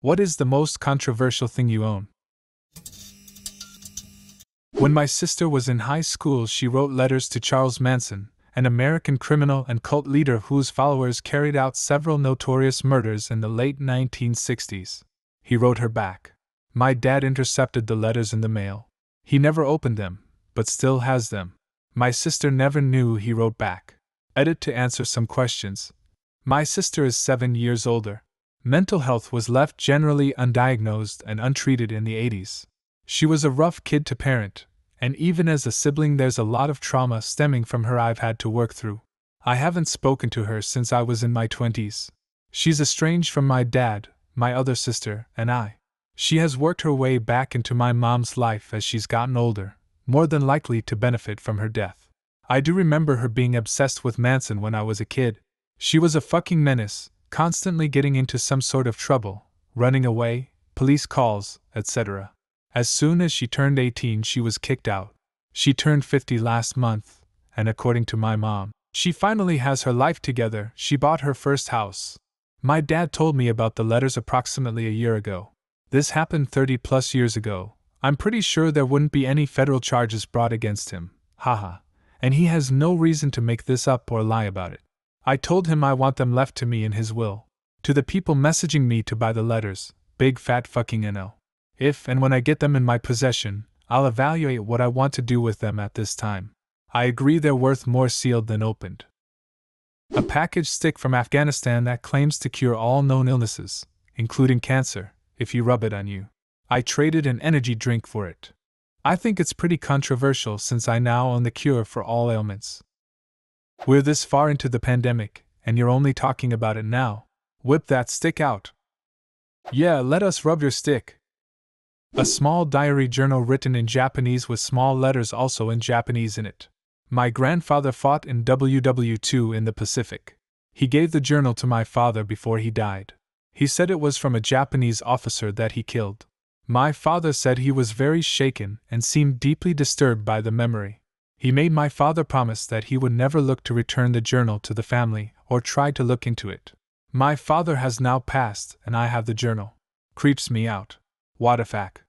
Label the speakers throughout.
Speaker 1: What is the most controversial thing you own? When my sister was in high school, she wrote letters to Charles Manson, an American criminal and cult leader whose followers carried out several notorious murders in the late 1960s. He wrote her back. My dad intercepted the letters in the mail. He never opened them, but still has them. My sister never knew he wrote back. Edit to answer some questions. My sister is 7 years older. Mental health was left generally undiagnosed and untreated in the 80s. She was a rough kid to parent, and even as a sibling there's a lot of trauma stemming from her I've had to work through. I haven't spoken to her since I was in my 20s. She's estranged from my dad, my other sister, and I. She has worked her way back into my mom's life as she's gotten older, more than likely to benefit from her death. I do remember her being obsessed with Manson when I was a kid. She was a fucking menace, constantly getting into some sort of trouble, running away, police calls, etc. As soon as she turned 18, she was kicked out. She turned 50 last month, and according to my mom, she finally has her life together. She bought her first house. My dad told me about the letters approximately a year ago. This happened 30 plus years ago. I'm pretty sure there wouldn't be any federal charges brought against him. Haha. And he has no reason to make this up or lie about it. I told him I want them left to me in his will. To the people messaging me to buy the letters, big fat fucking NO. If and when I get them in my possession, I'll evaluate what I want to do with them at this time. I agree they're worth more sealed than opened. A packaged stick from Afghanistan that claims to cure all known illnesses, including cancer, if you rub it on you. I traded an energy drink for it. I think it's pretty controversial since I now own the cure for all ailments. We're this far into the pandemic, and you're only talking about it now. Whip that stick out. Yeah, let us rub your stick. A small diary journal written in Japanese with small letters also in Japanese in it. My grandfather fought in WW2 in the Pacific. He gave the journal to my father before he died. He said it was from a Japanese officer that he killed. My father said he was very shaken and seemed deeply disturbed by the memory. He made my father promise that he would never look to return the journal to the family or try to look into it. My father has now passed and I have the journal. Creeps me out. What a fact.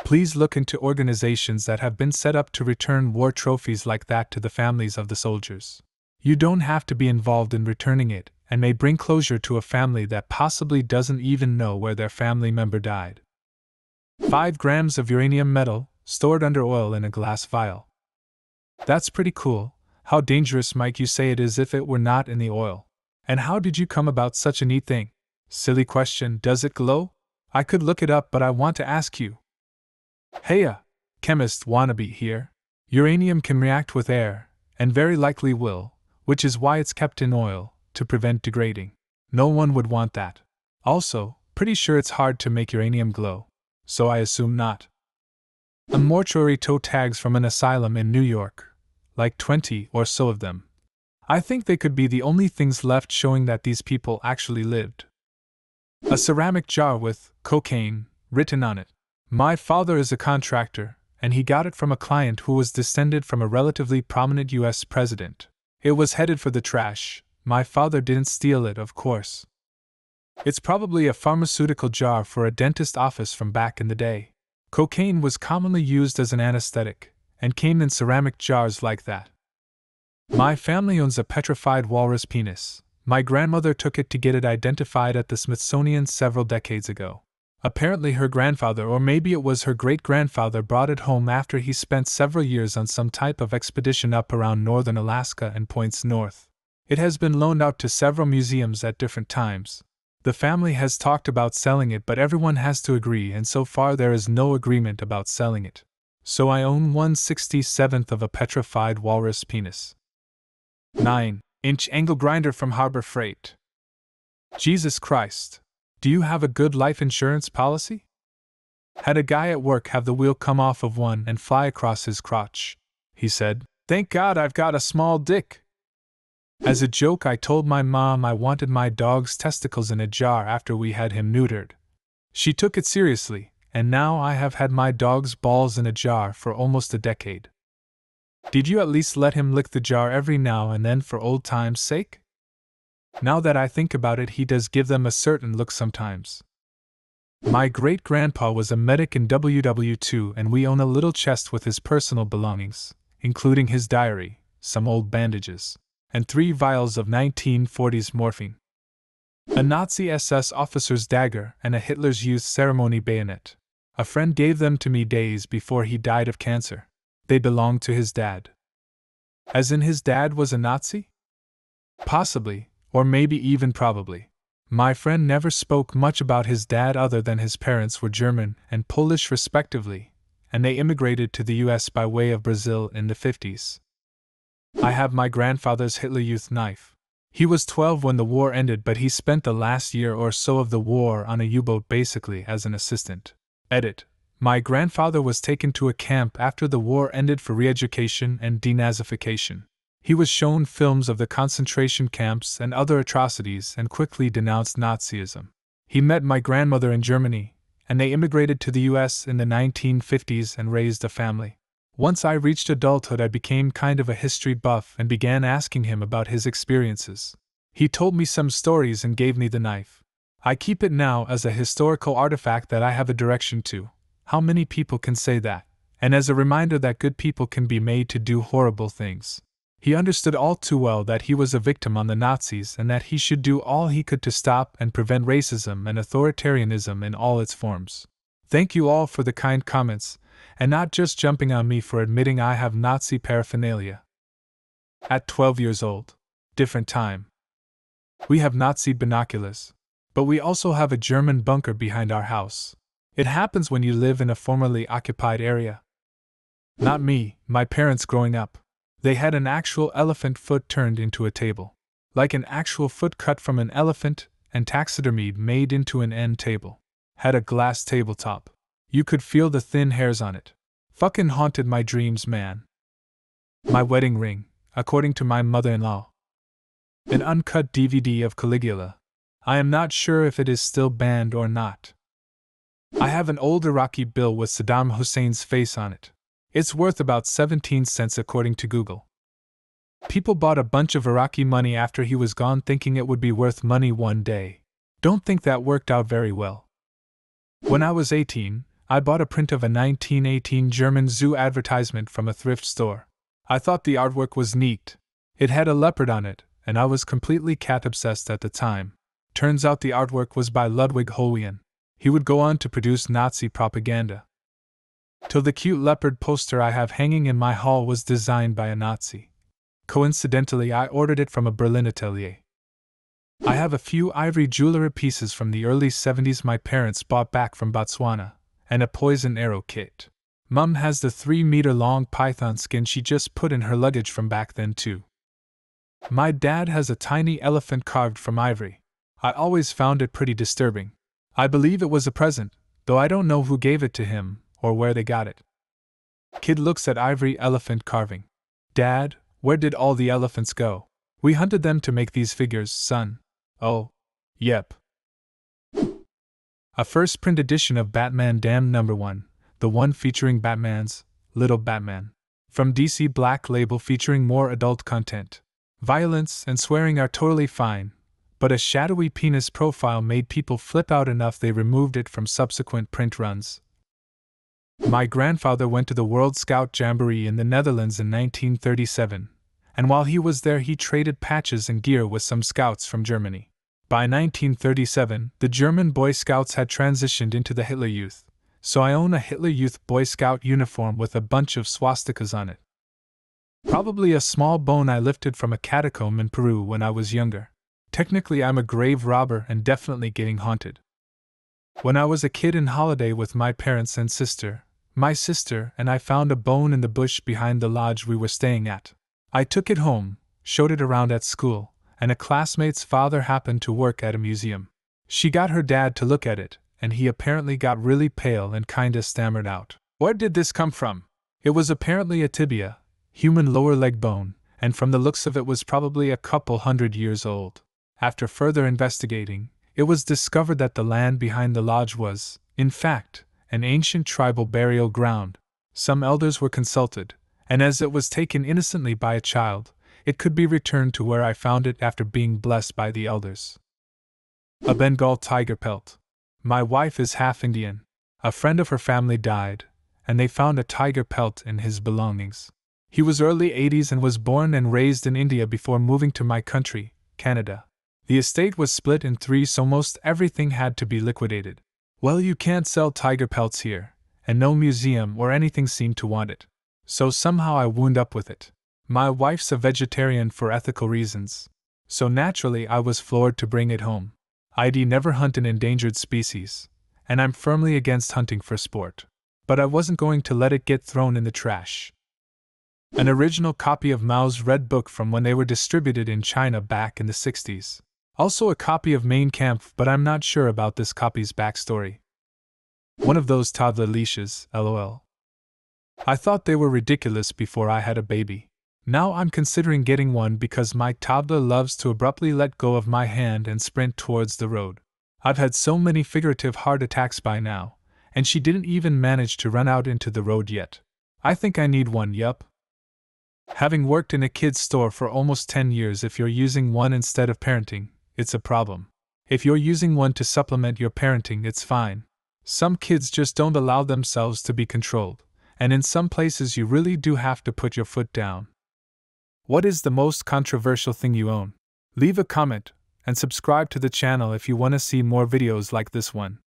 Speaker 1: Please look into organizations that have been set up to return war trophies like that to the families of the soldiers. You don't have to be involved in returning it, and may bring closure to a family that possibly doesn't even know where their family member died. 5 grams of uranium metal, stored under oil in a glass vial. That's pretty cool. How dangerous might you say it is if it were not in the oil? And how did you come about such a neat thing? Silly question, does it glow? I could look it up, but I want to ask you. Heya! Chemist wannabe here. Uranium can react with air, and very likely will, which is why it's kept in oil, to prevent degrading. No one would want that. Also, pretty sure it's hard to make uranium glow. So I assume not. A mortuary toe tags from an asylum in New York. Like 20 or so of them. I think they could be the only things left showing that these people actually lived. A ceramic jar with cocaine written on it. My father is a contractor, and he got it from a client who was descended from a relatively prominent US president. It was headed for the trash. My father didn't steal it, of course. It's probably a pharmaceutical jar for a dentist office from back in the day. Cocaine was commonly used as an anesthetic, and came in ceramic jars like that. My family owns a petrified walrus penis. My grandmother took it to get it identified at the Smithsonian several decades ago. Apparently her grandfather, or maybe it was her great-grandfather, brought it home after he spent several years on some type of expedition up around northern Alaska and points north. It has been loaned out to several museums at different times. The family has talked about selling it, but everyone has to agree, and so far there is no agreement about selling it. So I own 1/67th of a petrified walrus penis. 9-inch angle grinder from Harbor Freight. Jesus Christ. Do you have a good life insurance policy? Had a guy at work have the wheel come off of one and fly across his crotch. He said, "Thank God I've got a small dick." As a joke, I told my mom I wanted my dog's testicles in a jar after we had him neutered. She took it seriously, and now I have had my dog's balls in a jar for almost a decade. Did you at least let him lick the jar every now and then for old time's sake? Now that I think about it, he does give them a certain look sometimes. My great-grandpa was a medic in WW2 and we own a little chest with his personal belongings, including his diary, some old bandages, and 3 vials of 1940s morphine. A Nazi SS officer's dagger and a Hitler's Youth Ceremony bayonet. A friend gave them to me days before he died of cancer. They belonged to his dad. As in his dad was a Nazi? Possibly, or maybe even probably. My friend never spoke much about his dad other than his parents were German and Polish respectively, and they immigrated to the US by way of Brazil in the 50s. I have my grandfather's Hitler Youth knife. He was 12 when the war ended, but he spent the last year or so of the war on a U-boat basically as an assistant. Edit. My grandfather was taken to a camp after the war ended for re-education and denazification. He was shown films of the concentration camps and other atrocities and quickly denounced Nazism. He met my grandmother in Germany, and they immigrated to the US in the 1950s and raised a family. Once I reached adulthood, I became kind of a history buff and began asking him about his experiences. He told me some stories and gave me the knife. I keep it now as a historical artifact that I have a direction to. How many people can say that? And as a reminder that good people can be made to do horrible things. He understood all too well that he was a victim on the Nazis and that he should do all he could to stop and prevent racism and authoritarianism in all its forms. Thank you all for the kind comments, and not just jumping on me for admitting I have Nazi paraphernalia. At 12 years old. Different time. We have Nazi binoculars. But we also have a German bunker behind our house. It happens when you live in a formerly occupied area. Not me, my parents growing up. They had an actual elephant foot turned into a table. Like an actual foot cut from an elephant and taxidermied made into an end table. Had a glass tabletop. You could feel the thin hairs on it. Fucking haunted my dreams, man. My wedding ring, according to my mother-in-law. An uncut DVD of Caligula. I am not sure if it is still banned or not. I have an old Iraqi bill with Saddam Hussein's face on it. It's worth about 17 cents according to Google. People bought a bunch of Iraqi money after he was gone thinking it would be worth money one day. Don't think that worked out very well. When I was 18, I bought a print of a 1918 German zoo advertisement from a thrift store. I thought the artwork was neat. It had a leopard on it, and I was completely cat-obsessed at the time. Turns out the artwork was by Ludwig Hohlein. He would go on to produce Nazi propaganda. Till the cute leopard poster I have hanging in my hall was designed by a Nazi. Coincidentally, I ordered it from a Berlin atelier. I have a few ivory jewelry pieces from the early 70s my parents bought back from Botswana, and a poison arrow kit. Mum has the 3-meter-long python skin she just put in her luggage from back then too. My dad has a tiny elephant carved from ivory. I always found it pretty disturbing. I believe it was a present, though I don't know who gave it to him, or where they got it. Kid looks at ivory elephant carving. Dad, where did all the elephants go? We hunted them to make these figures, son. Oh. Yep. A first print edition of Batman Damned No. 1, the one featuring Batman's Little Batman. From DC Black Label, featuring more adult content. Violence and swearing are totally fine, but a shadowy penis profile made people flip out enough they removed it from subsequent print runs. My grandfather went to the World Scout Jamboree in the Netherlands in 1937, and while he was there he traded patches and gear with some scouts from Germany. By 1937, the German Boy Scouts had transitioned into the Hitler Youth, so I own a Hitler Youth Boy Scout uniform with a bunch of swastikas on it. Probably a small bone I lifted from a catacomb in Peru when I was younger. Technically I'm a grave robber and definitely getting haunted. When I was a kid in holiday with my parents and sister, my sister and I found a bone in the bush behind the lodge we were staying at. I took it home, showed it around at school, and a classmate's father happened to work at a museum. She got her dad to look at it, and he apparently got really pale and kinda stammered out, "Where did this come from?" It was apparently a tibia, human lower leg bone, and from the looks of it was probably a couple 100 years old. After further investigating, it was discovered that the land behind the lodge was, in fact, an ancient tribal burial ground. Some elders were consulted, and as it was taken innocently by a child, it could be returned to where I found it after being blessed by the elders. A Bengal tiger pelt. My wife is half Indian. A friend of her family died, and they found a tiger pelt in his belongings. He was early 80s and was born and raised in India before moving to my country, Canada. The estate was split in three, so most everything had to be liquidated. Well, you can't sell tiger pelts here, and no museum or anything seemed to want it. So somehow I wound up with it. My wife's a vegetarian for ethical reasons, so naturally I was floored to bring it home. I'd never hunt an endangered species, and I'm firmly against hunting for sport. But I wasn't going to let it get thrown in the trash. An original copy of Mao's Red Book from when they were distributed in China back in the 60s. Also a copy of Mein Kampf, but I'm not sure about this copy's backstory. One of those toddler leashes, lol. I thought they were ridiculous before I had a baby. Now I'm considering getting one because my toddler loves to abruptly let go of my hand and sprint towards the road. I've had so many figurative heart attacks by now, and she didn't even manage to run out into the road yet. I think I need one, yup. Having worked in a kid's store for almost 10 years, if you're using one instead of parenting, it's a problem. If you're using one to supplement your parenting, it's fine. Some kids just don't allow themselves to be controlled, and in some places you really do have to put your foot down. What is the most controversial thing you own? Leave a comment, and subscribe to the channel if you want to see more videos like this one.